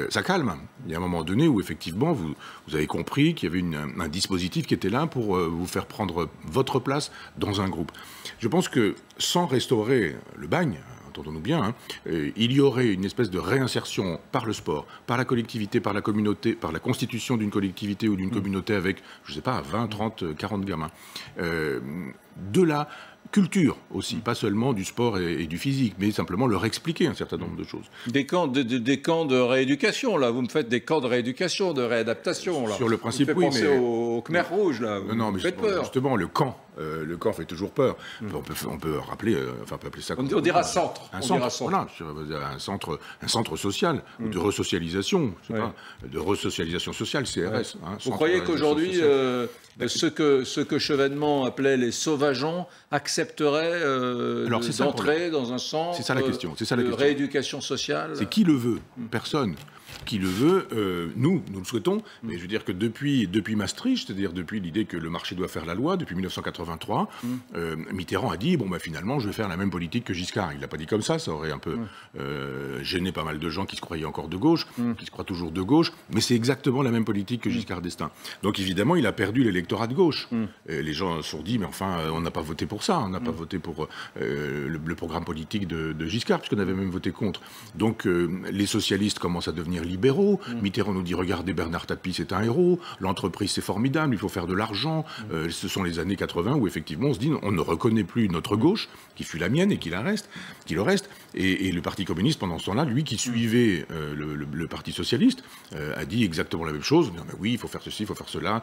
Ça calme. Il y a un moment donné où, effectivement, vous avez compris qu'il y avait un dispositif qui était là pour vous faire prendre votre place dans un groupe. Je pense que sans restaurer le bagne, entendons-nous bien, il y aurait une espèce de réinsertion par le sport, par la collectivité, par la communauté, par la constitution d'une collectivité ou d'une communauté avec, je ne sais pas, 20, 30, 40 gamins. De la culture aussi, pas seulement du sport et du physique, mais simplement leur expliquer un certain nombre de choses. Des camps de rééducation, là. Vous me faites des camps de rééducation, de réadaptation, là. Sur le principe, oui, mais... au Khmer Rouge, là. Non, mais justement, le camp fait toujours peur. On peut rappeler, on peut appeler ça... On dira centre. Voilà, un centre social, de resocialisation, je sais pas, de resocialisation sociale, CRS. Vous croyez qu'aujourd'hui, ce que Chevènement appelait les sauvageons accepteraient d'entrer dans un centre de rééducation sociale? C'est qui le veut? Personne. Qui le veut, nous le souhaitons, mais je veux dire que depuis Maastricht, c'est-à-dire depuis l'idée que le marché doit faire la loi, depuis 1983, Mitterrand a dit, finalement, je vais faire la même politique que Giscard. Il l'a pas dit comme ça aurait un peu gêné pas mal de gens qui se croyaient encore de gauche, qui se croient toujours de gauche, mais c'est exactement la même politique que Giscard d'Estaing. Donc évidemment, il a perdu l'électorat de gauche. Les gens se sont dit, mais enfin, on n'a pas voté pour ça, on n'a pas voté pour le programme politique de Giscard, puisqu'on avait même voté contre. Donc les socialistes commencent à devenir libéraux. Mitterrand nous dit, regardez, Bernard Tapie, c'est un héros. L'entreprise, c'est formidable, il faut faire de l'argent. Ce sont les années 80 où, effectivement, on se dit, on ne reconnaît plus notre gauche, qui fut la mienne et qui le reste. Et le Parti communiste, pendant ce temps-là, lui qui suivait le Parti socialiste, a dit exactement la même chose. Non, mais oui, il faut faire ceci, il faut faire cela.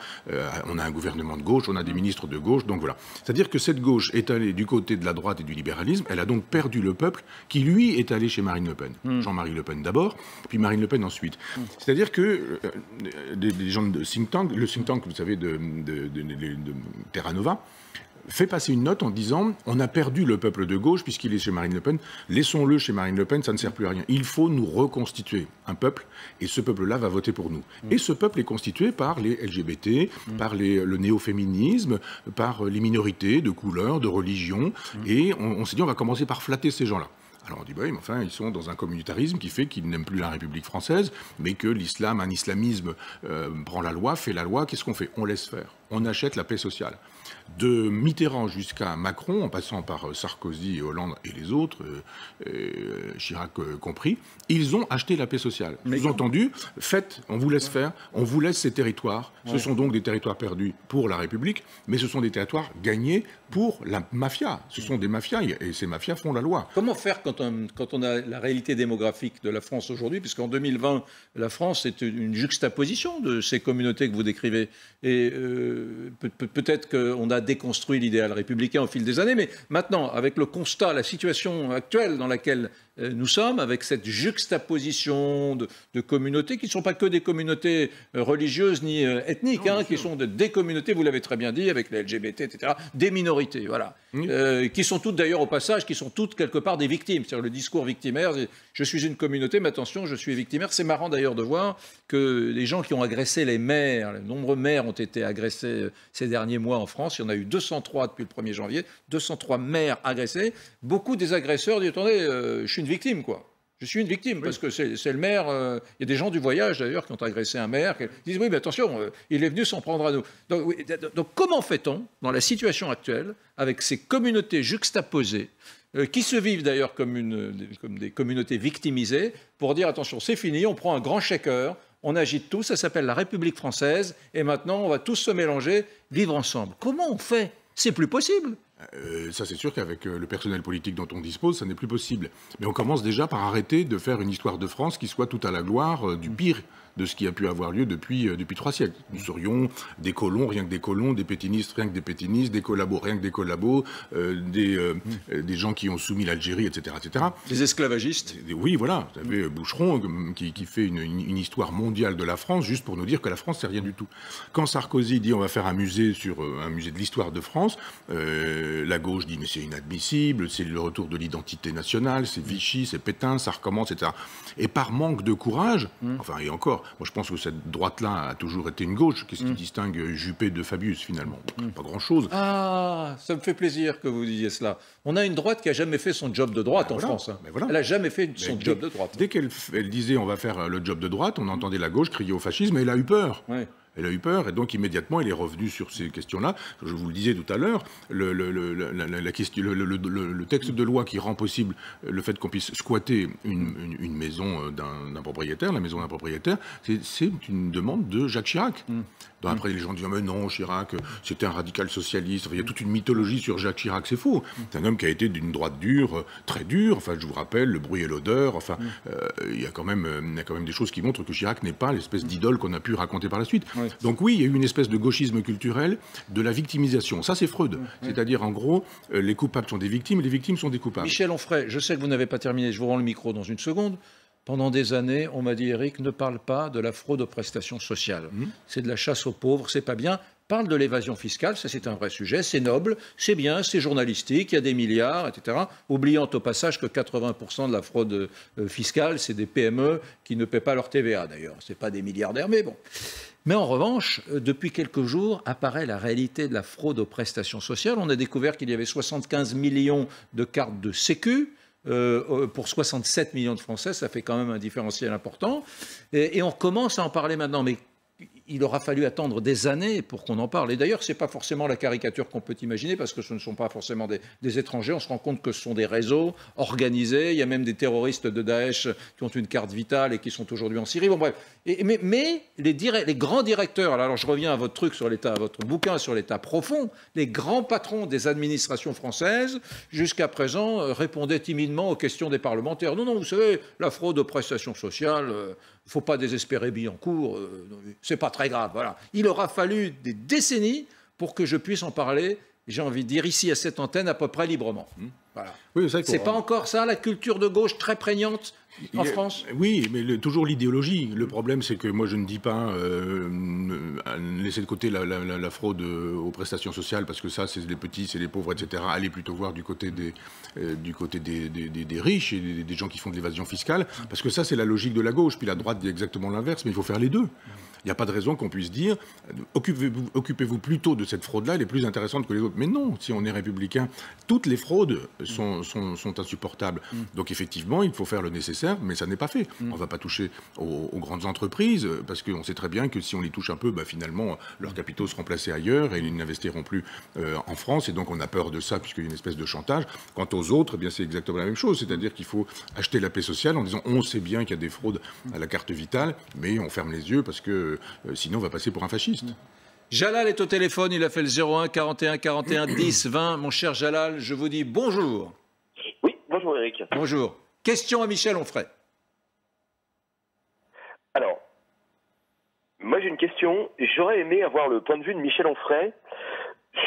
On a un gouvernement de gauche, on a des ministres de gauche. Donc voilà. C'est-à-dire que cette gauche est allée du côté de la droite et du libéralisme. Elle a donc perdu le peuple qui, lui, est allé chez Marine Le Pen. Jean-Marie Le Pen d'abord, puis Marine Le Pen ensuite. C'est-à-dire que des gens de think tank, le think tank, vous savez, de Terra Nova, fait passer une note en disant on a perdu le peuple de gauche puisqu'il est chez Marine Le Pen, laissons-le chez Marine Le Pen, ça ne sert plus à rien. Il faut nous reconstituer un peuple et ce peuple-là va voter pour nous. Et ce peuple est constitué par les LGBT, par le néo-féminisme, par les minorités de couleur, de religion, et on s'est dit on va commencer par flatter ces gens-là. Alors on dit, mais enfin, ils sont dans un communautarisme qui fait qu'ils n'aiment plus la République française, mais que l'islam, un islamisme prend la loi, fait la loi, qu'est-ce qu'on fait? On laisse faire. On achète la paix sociale. De Mitterrand jusqu'à Macron, en passant par Sarkozy, Hollande et les autres, Chirac compris, ils ont acheté la paix sociale. Sous-entendu, faites, on vous laisse faire, on vous laisse ces territoires. Ce sont donc des territoires perdus pour la République, mais ce sont des territoires gagnés pour la mafia. Ce sont des mafias, et ces mafias font la loi. Comment faire quand on a la réalité démographique de la France aujourd'hui, puisqu'en 2020, la France est une juxtaposition de ces communautés que vous décrivez. Et peut-être qu'on a déconstruit l'idéal républicain au fil des années, mais maintenant, avec le constat, la situation actuelle dans laquelle nous sommes avec cette juxtaposition de communautés qui ne sont pas que des communautés religieuses ni ethniques, qui sont des communautés, vous l'avez très bien dit, avec les LGBT, etc., des minorités, voilà, qui sont toutes d'ailleurs au passage, qui sont toutes quelque part des victimes. C'est-à-dire le discours victimaire, je suis une communauté, mais attention, je suis victimaire. C'est marrant d'ailleurs de voir que les gens qui ont agressé les maires, les nombreux maires ont été agressés ces derniers mois en France. Il y en a eu 203 depuis le 1er janvier, 203 maires agressés. Beaucoup des agresseurs disent, attendez, je suis une victime, quoi. Je suis une victime, parce que c'est le maire. Il y a des gens du voyage, d'ailleurs, qui ont agressé un maire, qui disent, oui, mais attention, il est venu s'en prendre à nous. Donc comment fait-on, dans la situation actuelle, avec ces communautés juxtaposées, qui se vivent d'ailleurs comme des communautés victimisées, pour dire, attention, c'est fini, on prend un grand shaker, on agite tout, ça s'appelle la République française, et maintenant, on va tous se mélanger, vivre ensemble. Comment on fait? C'est plus possible. Ça, c'est sûr qu'avec le personnel politique dont on dispose, ça n'est plus possible. Mais on commence déjà par arrêter de faire une histoire de France qui soit tout à la gloire du pire de ce qui a pu avoir lieu depuis 3 siècles. Nous serions des colons, rien que des colons, des pétinistes, rien que des pétinistes, des collabos, rien que des collabos, des gens qui ont soumis l'Algérie, etc., etc. Des esclavagistes. Oui, voilà. Vous avez Boucheron qui fait une histoire mondiale de la France juste pour nous dire que la France, c'est rien du tout. Quand Sarkozy dit on va faire un musée de l'histoire de France, la gauche dit mais c'est inadmissible, c'est le retour de l'identité nationale, c'est Vichy, c'est Pétain, ça recommence, etc. Et par manque de courage, enfin et encore, moi je pense que cette droite-là a toujours été une gauche. Qu'est-ce qui distingue Juppé de Fabius finalement? Pas grand-chose. Ah, ça me fait plaisir que vous disiez cela. On a une droite qui n'a jamais fait son job de droite en France. Voilà. Elle n'a jamais fait son job de droite. Dès qu'elle disait on va faire le job de droite, on entendait la gauche crier au fascisme et elle a eu peur. Ouais. Elle a eu peur et donc immédiatement elle est revenue sur ces questions-là. Je vous le disais tout à l'heure, le texte de loi qui rend possible le fait qu'on puisse squatter une maison d'un propriétaire, la maison d'un propriétaire, c'est une demande de Jacques Chirac. Donc après les gens disent mais non, Chirac c'était un radical socialiste. Enfin, il y a toute une mythologie sur Jacques Chirac, c'est faux. C'est un homme qui a été d'une droite dure, très dure. Enfin je vous rappelle le bruit et l'odeur. Enfin il y a quand même des choses qui montrent que Chirac n'est pas l'espèce d'idole qu'on a pu raconter par la suite. Ouais. Donc oui, il y a eu une espèce de gauchisme culturel, de la victimisation. Ça, c'est Freud. C'est-à-dire, en gros, les coupables sont des victimes et les victimes sont des coupables. Michel Onfray, je sais que vous n'avez pas terminé, je vous rends le micro dans une seconde. Pendant des années, on m'a dit, Éric, ne parle pas de la fraude aux prestations sociales. C'est de la chasse aux pauvres, c'est pas bien. Parle de l'évasion fiscale, ça c'est un vrai sujet, c'est noble, c'est bien, c'est journalistique, il y a des milliards, etc. Oubliant au passage que 80% de la fraude fiscale, c'est des PME qui ne paient pas leur TVA d'ailleurs. Ce n'est pas des milliardaires, mais bon. Mais en revanche, depuis quelques jours, apparaît la réalité de la fraude aux prestations sociales. On a découvert qu'il y avait 75 millions de cartes de Sécu. Pour 67 millions de Français, ça fait quand même un différentiel important. Et on commence à en parler maintenant. Mais il aura fallu attendre des années pour qu'on en parle. Et d'ailleurs, ce n'est pas forcément la caricature qu'on peut imaginer, parce que ce ne sont pas forcément des étrangers. On se rend compte que ce sont des réseaux organisés. Il y a même des terroristes de Daesh qui ont une carte vitale et qui sont aujourd'hui en Syrie. Bon, bref. Mais les grands directeurs, alors je reviens à votre truc sur l'État, à votre bouquin sur l'État profond, les grands patrons des administrations françaises, jusqu'à présent, répondaient timidement aux questions des parlementaires. Non, vous savez, la fraude aux prestations sociales, il ne faut pas désespérer Billancourt, c'est pas très grave. Voilà. Il aura fallu des décennies pour que je puisse en parler, j'ai envie de dire, ici à cette antenne, à peu près librement. Voilà. Oui, c'est pas encore ça, la culture de gauche très prégnante en France? Oui, mais toujours l'idéologie. Le problème, c'est que moi, je ne dis pas laisser de côté la fraude aux prestations sociales, parce que ça, c'est les petits, c'est les pauvres, etc. Allez plutôt voir du côté des riches et des gens qui font de l'évasion fiscale, parce que ça, c'est la logique de la gauche. Puis la droite dit exactement l'inverse, mais il faut faire les deux. Il n'y a pas de raison qu'on puisse dire occupez-vous plutôt de cette fraude-là, elle est plus intéressante que les autres. Mais non, si on est républicain, toutes les fraudes sont insupportables. Donc effectivement, il faut faire le nécessaire, mais ça n'est pas fait. On ne va pas toucher aux grandes entreprises, parce qu'on sait très bien que si on les touche un peu, finalement, leurs capitaux seront placés ailleurs et ils n'investiront plus en France. Et donc on a peur de ça, puisqu'il y a une espèce de chantage. Quant aux autres, c'est exactement la même chose. C'est-à-dire qu'il faut acheter la paix sociale en disant on sait bien qu'il y a des fraudes à la carte vitale, mais on ferme les yeux parce que sinon on va passer pour un fasciste. Jalal est au téléphone, il a fait le 01 41 41 10 20. Mon cher Jalal, je vous dis bonjour. Oui, bonjour Éric. Bonjour. Question à Michel Onfray. Alors, moi j'ai une question. J'aurais aimé avoir le point de vue de Michel Onfray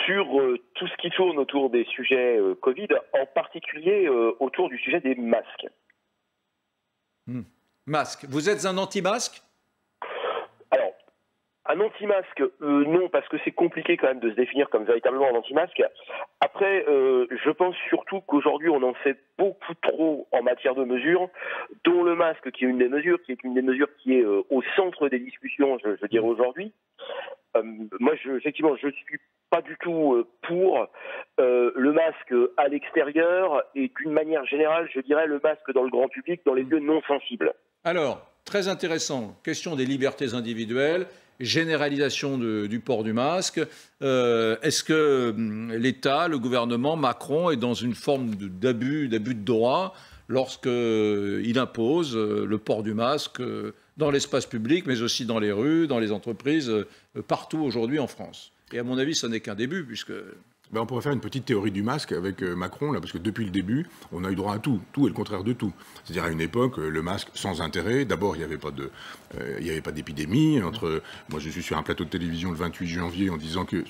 sur tout ce qui tourne autour des sujets Covid, en particulier autour du sujet des masques. Masque. Vous êtes un anti-masque? Alors, un anti-masque, non, parce que c'est compliqué quand même de se définir comme véritablement un anti-masque. Après, je pense surtout qu'aujourd'hui, on en fait beaucoup trop en matière de mesures, dont le masque, qui est une des mesures, qui est au centre des discussions, je dirais aujourd'hui. Moi, effectivement, je suis pas du tout pour le masque à l'extérieur et d'une manière générale, je dirais le masque dans le grand public, dans les lieux non sensibles. Alors, très intéressant, question des libertés individuelles, généralisation du port du masque. Est-ce que l'État, le gouvernement, Macron, est dans une forme d'abus de droit lorsqu'il impose le port du masque dans l'espace public, mais aussi dans les rues, dans les entreprises, partout aujourd'hui en France? Et à mon avis, ça n'est qu'un début, puisque... On pourrait faire une petite théorie du masque avec Macron, là, parce que depuis le début, on a eu droit à tout et le contraire de tout. C'est-à-dire à une époque, le masque sans intérêt. D'abord, il n'y avait pas d'épidémie. Moi, je suis sur un plateau de télévision le 28 janvier en disant que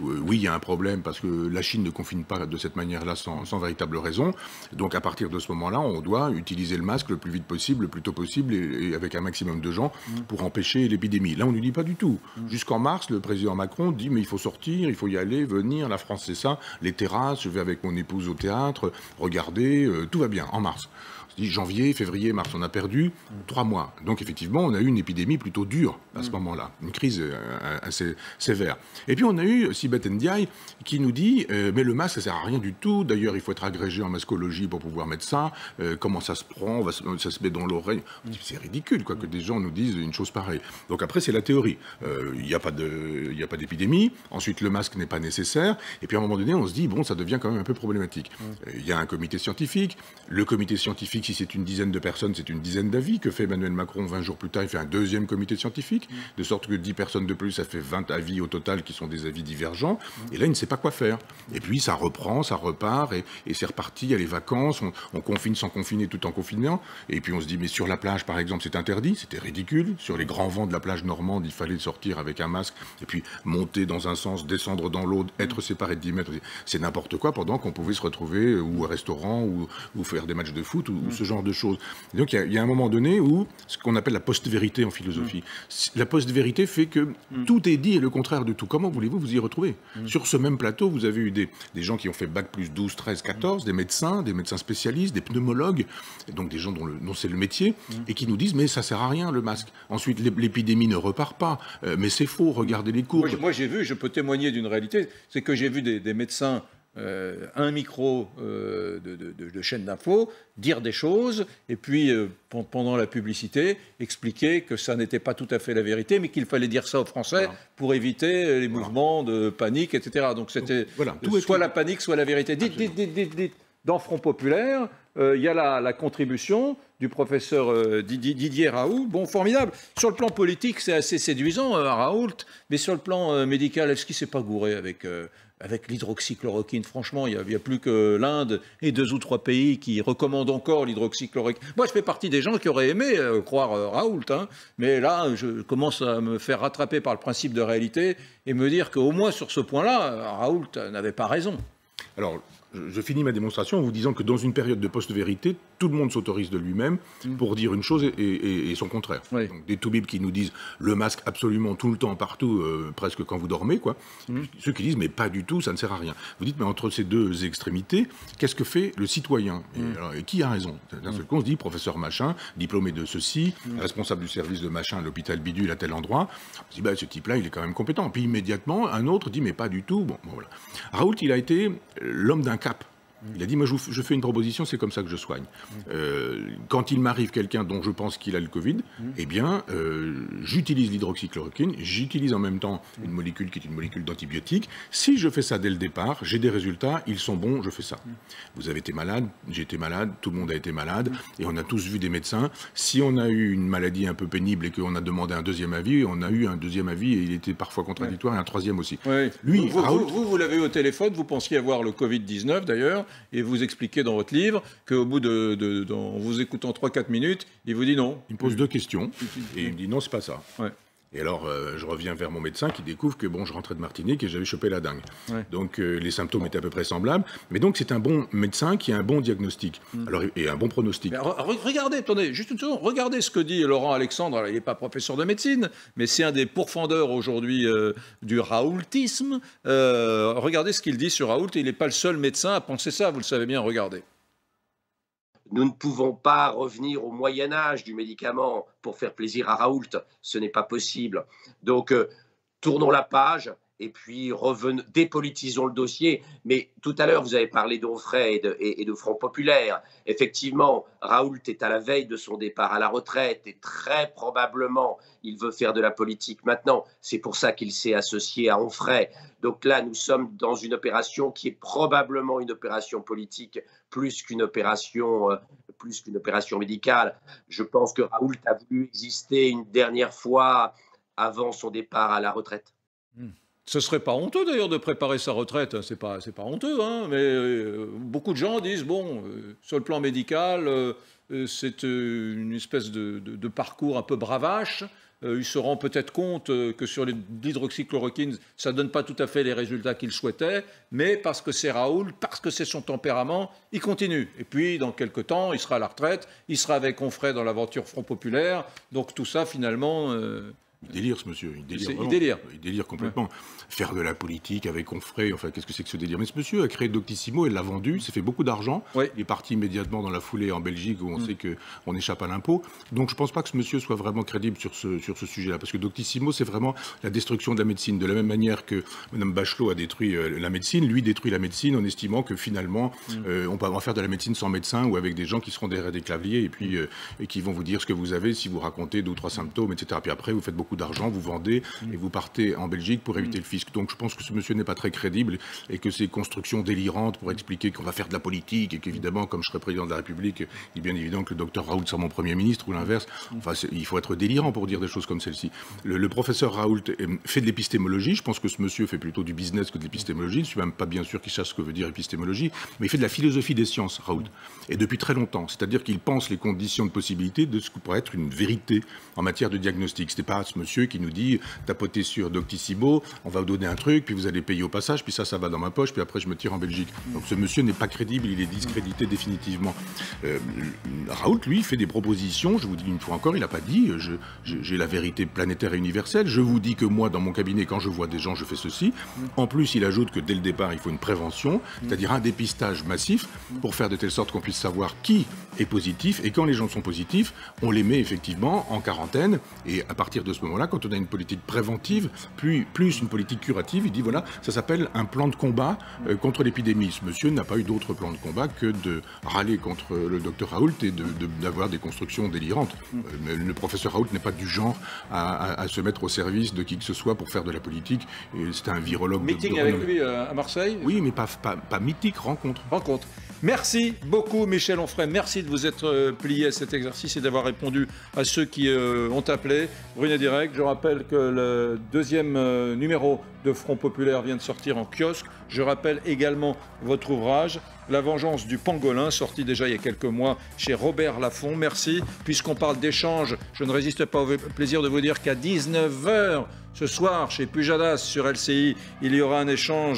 oui, il y a un problème parce que la Chine ne confine pas de cette manière-là sans véritable raison. Donc, à partir de ce moment-là, on doit utiliser le masque le plus vite possible, le plus tôt possible et avec un maximum de gens pour empêcher l'épidémie. Là, on ne dit pas du tout. Jusqu'en mars, le président Macron dit mais il faut sortir, il faut y aller. Venir, la France c'est ça, les terrasses, je vais avec mon épouse au théâtre, regardez, tout va bien, en mars. On se dit janvier, février, mars, on a perdu 3 mois. Donc effectivement, on a eu une épidémie plutôt dure à ce moment-là, une crise assez sévère. Et puis on a eu Sibeth Ndiaye qui nous dit mais le masque ça sert à rien du tout, d'ailleurs il faut être agrégé en mascologie pour pouvoir mettre ça, comment ça se prend, ça se met dans l'oreille. C'est ridicule quoi, que des gens nous disent une chose pareille. Donc après c'est la théorie, il n'y a pas d'épidémie, ensuite le masque n'est pas nécessaire, et puis à un moment donné on se dit bon ça devient quand même un peu problématique. Il y a un comité scientifique, le comité scientifique si c'est une dizaine de personnes c'est une dizaine d'avis, que fait Emmanuel Macron 20 jours plus tard, il fait un deuxième comité scientifique, de sorte que 10 personnes de plus ça fait 20 avis au total qui sont des avis divergents, et là il ne sait pas quoi faire. Et puis ça reprend, ça repart, et c'est reparti, il y a les vacances, on confine sans confiner tout en confinant, et puis on se dit mais sur la plage par exemple c'est interdit, c'était ridicule, sur les grands vents de la plage normande il fallait sortir avec un masque, et puis monter dans un sens, descendre dans l'autre, être séparé de 10 mètres, c'est n'importe quoi pendant qu'on pouvait se retrouver ou au restaurant ou faire des matchs de foot ou ce genre de choses. Et donc il y a un moment donné où ce qu'on appelle la post-vérité en philosophie, la post-vérité fait que tout est dit et le contraire de tout. Comment voulez-vous vous y retrouver? Sur ce même plateau, vous avez eu des gens qui ont fait bac plus 12, 13, 14, des médecins spécialistes, des pneumologues, donc des gens dont c'est le métier, et qui nous disent mais ça sert à rien le masque. Ensuite l'épidémie ne repart pas, mais c'est faux, regardez les courbes. Moi j'ai vu, je peux témoigner d'une réalité, c'est que j'ai vu des médecins un micro de chaîne d'info dire des choses et puis pendant la publicité expliquer que ça n'était pas tout à fait la vérité mais qu'il fallait dire ça aux Français pour éviter les mouvements de panique, etc. Donc c'était soit la panique, soit la vérité. Dites, dans Front Populaire, il y a la contribution du professeur Didier Raoult. Bon, formidable. Sur le plan politique, c'est assez séduisant, Raoult, mais sur le plan médical, est-ce qu'il ne s'est pas gouré avec l'hydroxychloroquine? Franchement, il n'y a plus que l'Inde et 2 ou 3 pays qui recommandent encore l'hydroxychloroquine. Moi, je fais partie des gens qui auraient aimé croire Raoult, mais là, je commence à me faire rattraper par le principe de réalité et me dire qu'au moins sur ce point-là, Raoult n'avait pas raison. Alors, je finis ma démonstration en vous disant que dans une période de post-vérité, tout le monde s'autorise de lui-même pour dire une chose et son contraire. Oui. Donc, des toubibs qui nous disent le masque absolument tout le temps, partout, presque quand vous dormez, quoi. Ceux qui disent mais pas du tout, ça ne sert à rien. Vous dites mais entre ces deux extrémités, qu'est-ce que fait le citoyen et qui a raison? D'un seul coup, on se dit professeur machin, diplômé de ceci, responsable du service de machin à l'hôpital bidule à tel endroit. On se dit ce type-là, il est quand même compétent. Puis immédiatement, un autre dit mais pas du tout. Bon voilà. Raoult, il a été l'homme d'un cap. Il a dit, moi je fais une proposition, c'est comme ça que je soigne. Quand il m'arrive quelqu'un dont je pense qu'il a le Covid, eh bien, j'utilise l'hydroxychloroquine, j'utilise en même temps une molécule qui est une molécule d'antibiotique. Si je fais ça dès le départ, j'ai des résultats, ils sont bons, je fais ça. Vous avez été malade, j'ai été malade, tout le monde a été malade, et on a tous vu des médecins. Si on a eu une maladie un peu pénible et qu'on a demandé un deuxième avis, on a eu un deuxième avis et il était parfois contradictoire et un troisième aussi. Oui. Lui, vous l'avez eu au téléphone, vous pensiez avoir le Covid-19 d'ailleurs, et vous expliquez dans votre livre qu'au bout en vous écoutant 3-4 minutes, il vous dit non. Il me pose 2 questions et il me dit non, c'est pas ça. Ouais. Et alors, je reviens vers mon médecin qui découvre que bon, je rentrais de Martinique et j'avais chopé la dengue. Ouais. Donc, les symptômes étaient à peu près semblables. Mais donc, c'est un bon médecin qui a un bon diagnostic alors, et un bon pronostic. Mais regardez, attendez, juste une seconde. Regardez ce que dit Laurent Alexandre. Alors, il n'est pas professeur de médecine, mais c'est un des pourfendeurs aujourd'hui du raoultisme. Regardez ce qu'il dit sur Raoult. Il n'est pas le seul médecin à penser ça. Vous le savez bien, regardez. Nous ne pouvons pas revenir au Moyen-Âge du médicament pour faire plaisir à Raoult. Ce n'est pas possible. Donc, tournons la page et puis dépolitisons le dossier. Mais tout à l'heure, vous avez parlé d'Onfray et de Front Populaire. Effectivement, Raoult est à la veille de son départ à la retraite et très probablement, il veut faire de la politique maintenant. C'est pour ça qu'il s'est associé à Onfray. Donc là, nous sommes dans une opération qui est probablement une opération politique plus qu'une opération médicale. Je pense que Raoult a voulu exister une dernière fois avant son départ à la retraite. Ce serait pas honteux d'ailleurs de préparer sa retraite, c'est pas honteux, hein, mais beaucoup de gens disent, bon, sur le plan médical, c'est une espèce de parcours un peu bravache. Ils se rendent peut-être compte que sur l'hydroxychloroquine, ça ne donne pas tout à fait les résultats qu'ils souhaitaient, mais parce que c'est Raoult, parce que c'est son tempérament, il continue. Et puis, dans quelques temps, il sera à la retraite, il sera avec Onfray dans l'aventure Front Populaire, donc tout ça, finalement... Il délire, ce monsieur. Il délire complètement. Ouais. Faire de la politique avec Onfray, enfin, qu'est-ce que c'est que ce délire? Mais ce monsieur a créé Doctissimo, il l'a vendu, s'est fait beaucoup d'argent. Ouais. Il est parti immédiatement dans la foulée en Belgique, où on sait qu'on échappe à l'impôt. Donc, je ne pense pas que ce monsieur soit vraiment crédible sur ce sujet-là. Parce que Doctissimo, c'est vraiment la destruction de la médecine. De la même manière que Mme Bachelot a détruit la médecine, lui détruit la médecine en estimant que finalement, on peut en faire de la médecine sans médecin ou avec des gens qui seront derrière des claviers et puis et qui vont vous dire ce que vous avez si vous racontez 2 ou 3 symptômes, etc. Puis après, vous faites beaucoup d'argent, vous vendez et vous partez en Belgique pour éviter le fisc. Donc je pense que ce monsieur n'est pas très crédible et que ces constructions délirantes pour expliquer qu'on va faire de la politique et qu'évidemment, comme je serais président de la République, il est bien évident que le docteur Raoult sera mon Premier ministre ou l'inverse. Enfin, il faut être délirant pour dire des choses comme celle-ci. Le professeur Raoult fait de l'épistémologie. Je pense que ce monsieur fait plutôt du business que de l'épistémologie. Je ne suis même pas bien sûr qu'il sache ce que veut dire épistémologie, mais il fait de la philosophie des sciences, Raoult. Et depuis très longtemps. C'est-à-dire qu'il pense les conditions de possibilité de ce que pourrait être une vérité en matière de diagnostic. Ce n'est pas ce monsieur qui nous dit tapotez sur Doctissimo, on va vous donner un truc, puis vous allez payer au passage, puis ça va dans ma poche, puis après je me tire en Belgique. Donc ce monsieur n'est pas crédible, il est discrédité définitivement. Raoult, lui, fait des propositions, je vous dis une fois encore, il n'a pas dit j'ai la vérité planétaire et universelle, je vous dis que moi, dans mon cabinet, quand je vois des gens, je fais ceci. En plus, il ajoute que dès le départ, il faut une prévention, c'est-à-dire un dépistage massif pour faire de telle sorte qu'on puisse savoir qui est positif, et quand les gens sont positifs, on les met effectivement en quarantaine, et à partir de ce moment-là, quand on a une politique préventive, plus une politique curative, il dit voilà, ça s'appelle un plan de combat contre l'épidémie. Ce monsieur n'a pas eu d'autre plan de combat que de râler contre le docteur Raoult et d'avoir des constructions délirantes. Mais le professeur Raoult n'est pas du genre à se mettre au service de qui que ce soit pour faire de la politique. C'est un virologue. Meeting avec lui à Marseille? Oui, mais pas mythique, rencontre. Merci beaucoup Michel Onfray, merci de vous être plié à cet exercice et d'avoir répondu à ceux qui ont appelé. Brunet Direct, je rappelle que le 2e numéro de Front Populaire vient de sortir en kiosque. Je rappelle également votre ouvrage, La vengeance du pangolin, sorti déjà il y a quelques mois chez Robert Laffont. Merci. Puisqu'on parle d'échange, je ne résiste pas au plaisir de vous dire qu'à 19h ce soir, chez Pujadas sur LCI, il y aura un échange